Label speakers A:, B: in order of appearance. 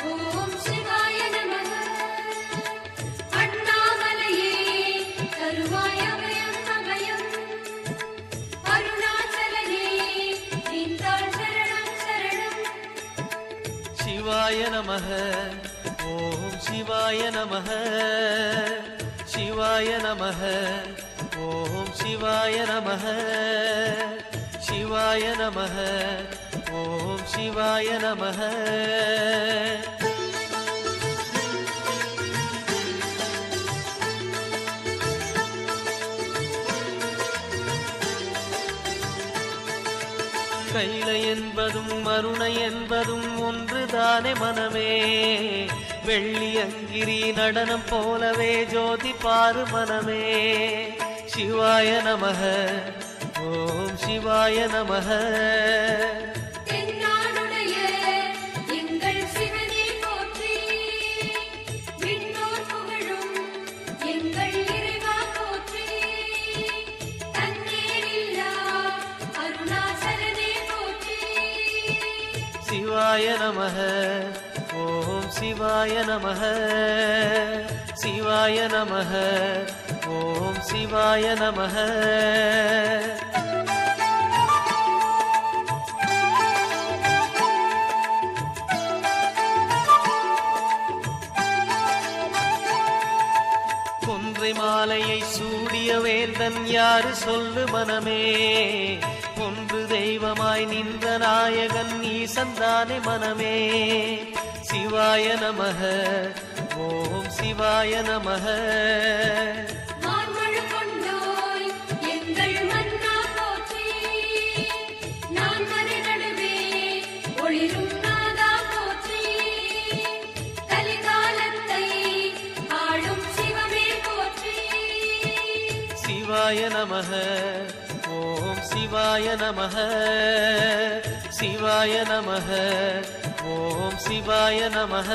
A: ஓம் சிவாய நமக. அண்ணாமலையே தருவாய் அபயம் அபயம். அருணாச்சலனே நின்றாள் சரணம் சரணம்.
B: சிவாய நமக. ஓம் சிவாய நமக. சிவாய நமக. ஓம் சிவாய நமக. சிவாய நமக. ஓம் சிவாய நமக. கைலை என்பதும் மருணை என்பதும் ஒன்றுதானே மனமே. வெள்ளி அங்கிரி நடனம் போலவே ஜோதி பாரு மனமே. சிவாய நமக. ஓம் சிவாய நமக.
A: தென்னாடுடைய எங்கள் சிவனே போற்றி. விண்ணோர் புகழும் எங்கள் இறைவா போற்றி. தன்னேரில்லா அருணாச்சலனே போற்றி.
B: சிவாய நமக. ஓம் சிவாய நமக. சிவாய நமக. ஓம் சிவாய நமக. கொன்றை மாலையை சூடிய வேந்தன் யாரு சொல்லு மனமே. ஒன்று தெய்வமாய் நின்ற நாயகன் ஈசந்தானே மனமே. சிவாய நமக. ஓம் சிவாய நமக.
A: மார்மழு கொண்டோய் எங்கள் மன்னா போற்றி. நான் மறை நடுவே ஒளிரும் நாதா போற்றி. கலிகாலத்தை ஆளும் சிவமே போற்றி.
B: சிவாய நமக. ஓம் சிவாய நமக. சிவாய நமக. ஓம் சிவாய நமக.